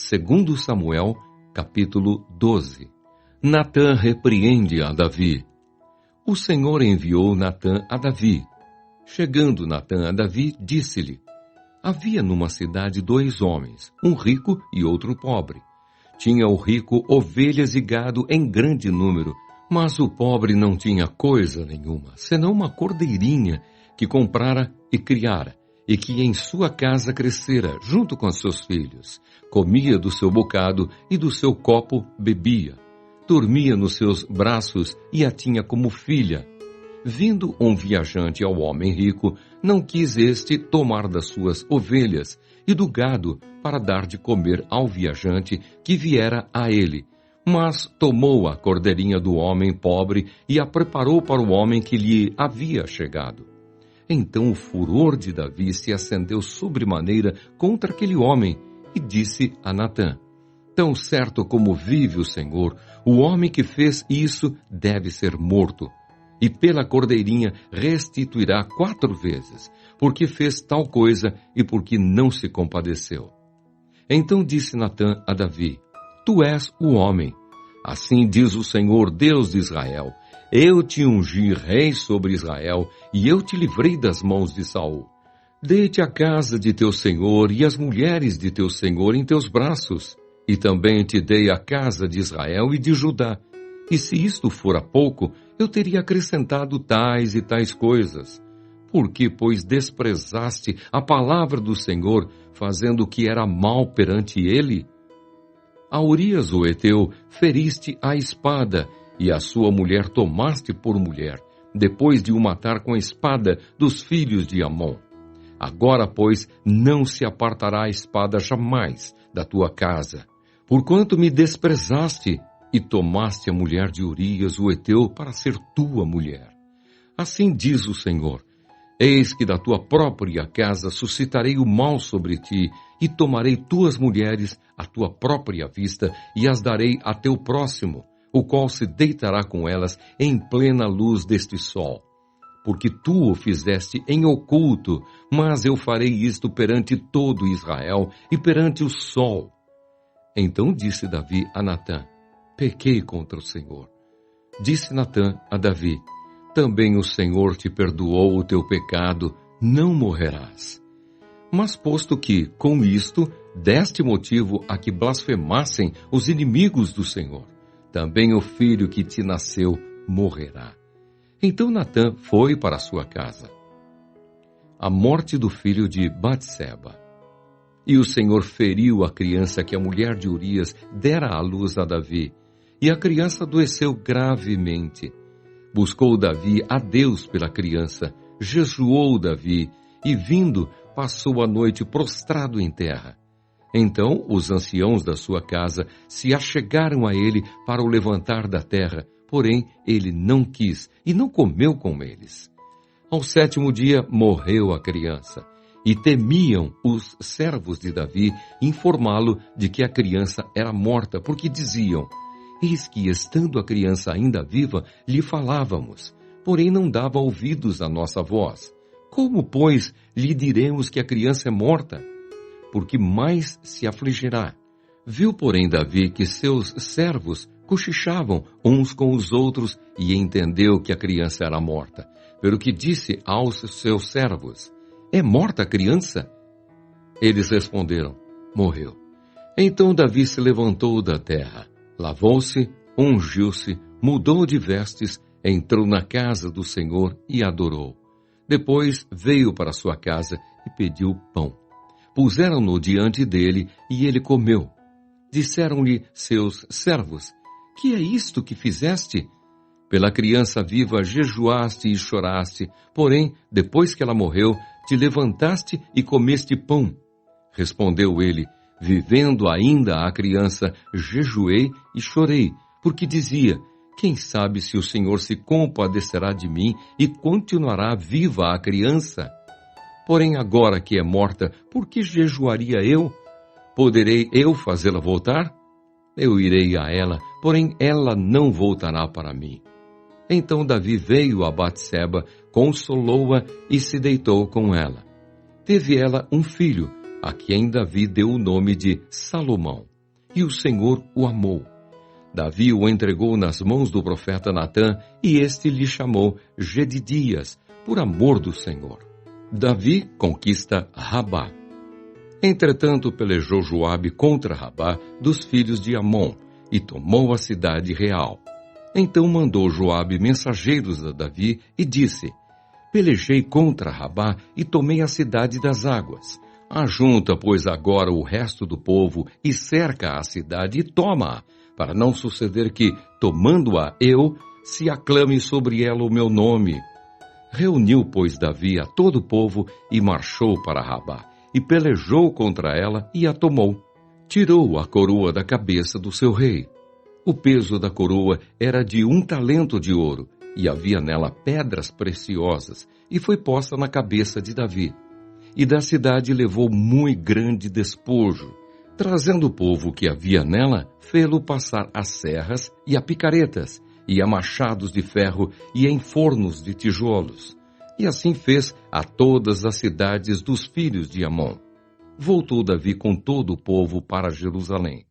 2 Samuel, capítulo 12. Natã repreende a Davi. O Senhor enviou Natã a Davi. Chegando Natã a Davi, disse-lhe: havia numa cidade 2 homens, um rico e outro pobre. Tinha o rico ovelhas e gado em grande número, mas o pobre não tinha coisa nenhuma, senão uma cordeirinha que comprara e criara, e que em sua casa crescera, junto com seus filhos. Comia do seu bocado e do seu copo bebia. Dormia nos seus braços e a tinha como filha. Vindo um viajante ao homem rico, não quis este tomar das suas ovelhas e do gado para dar de comer ao viajante que viera a ele, mas tomou a cordeirinha do homem pobre e a preparou para o homem que lhe havia chegado. Então o furor de Davi se acendeu sobremaneira contra aquele homem e disse a Natã: tão certo como vive o Senhor, o homem que fez isso deve ser morto. E pela cordeirinha restituirá 4 vezes, porque fez tal coisa e porque não se compadeceu. Então disse Natã a Davi: tu és o homem. Assim diz o Senhor, Deus de Israel: eu te ungi rei sobre Israel, e eu te livrei das mãos de Saul. Dei-te a casa de teu senhor e as mulheres de teu senhor em teus braços, e também te dei a casa de Israel e de Judá. E se isto fora pouco, eu teria acrescentado tais e tais coisas. Por que, pois, desprezaste a palavra do Senhor, fazendo o que era mal perante ele? A Urias o Heteu feriste a espada, e a sua mulher tomaste por mulher, depois de o matar com a espada dos filhos de Amon. Agora, pois, não se apartará a espada jamais da tua casa, porquanto me desprezaste, e tomaste a mulher de Urias o Heteu para ser tua mulher. Assim diz o Senhor: eis que da tua própria casa suscitarei o mal sobre ti, e tomarei tuas mulheres à tua própria vista, e as darei a teu próximo, o qual se deitará com elas em plena luz deste sol. Porque tu o fizeste em oculto, mas eu farei isto perante todo Israel e perante o sol. Então disse Davi a Natã: pequei contra o Senhor. Disse Natã a Davi: também o Senhor te perdoou o teu pecado, não morrerás. Mas posto que, com isto, deste motivo a que blasfemassem os inimigos do Senhor, também o filho que te nasceu morrerá. Então Natã foi para sua casa. A morte do filho de Batseba. E o Senhor feriu a criança que a mulher de Urias dera à luz a Davi, e a criança adoeceu gravemente. Buscou Davi a Deus pela criança, jejuou Davi, e vindo, passou a noite prostrado em terra. Então os anciãos da sua casa se achegaram a ele para o levantar da terra, porém ele não quis e não comeu com eles. Ao 7º dia morreu a criança, e temiam os servos de Davi informá-lo de que a criança era morta, porque diziam: eis que, estando a criança ainda viva, lhe falávamos, porém não dava ouvidos à nossa voz. Como, pois, lhe diremos que a criança é morta? Porque mais se afligirá. Viu, porém, Davi que seus servos cochichavam uns com os outros e entendeu que a criança era morta. Pelo que disse aos seus servos: é morta a criança? Eles responderam: morreu. Então Davi se levantou da terra, lavou-se, ungiu-se, mudou de vestes, entrou na casa do Senhor e adorou. Depois veio para sua casa e pediu pão. Puseram-no diante dele e ele comeu. Disseram-lhe seus servos: que é isto que fizeste? Pela criança viva jejuaste e choraste, porém, depois que ela morreu, te levantaste e comeste pão. Respondeu ele: vivendo ainda a criança, jejuei e chorei, porque dizia: quem sabe se o Senhor se compadecerá de mim e continuará viva a criança? Porém, agora que é morta, por que jejuaria eu? Poderei eu fazê-la voltar? Eu irei a ela, porém ela não voltará para mim. Então Davi veio a Batseba, consolou-a e se deitou com ela. Teve ela um filho, a quem Davi deu o nome de Salomão. e o Senhor o amou. Davi o entregou nas mãos do profeta Natã, e este lhe chamou Jedidias, por amor do Senhor. Davi conquista Rabá. Entretanto pelejou Joabe contra Rabá dos filhos de Amon, e tomou a cidade real. Então mandou Joabe mensageiros a Davi, e disse: Pelejei contra Rabá, e tomei a cidade das águas. Ajunta, pois, agora o resto do povo, e cerca a cidade, e toma-a, para não suceder que, tomando-a eu, se aclame sobre ela o meu nome. Reuniu, pois, Davi a todo o povo, e marchou para Rabá, e pelejou contra ela, e a tomou. Tirou a coroa da cabeça do seu rei. O peso da coroa era de 1 talento de ouro, e havia nela pedras preciosas, e foi posta na cabeça de Davi. E da cidade levou muito grande despojo, trazendo o povo que havia nela, fê-lo passar a serras e a picaretas, e a machados de ferro e em fornos de tijolos. E assim fez a todas as cidades dos filhos de Amon. Voltou Davi com todo o povo para Jerusalém.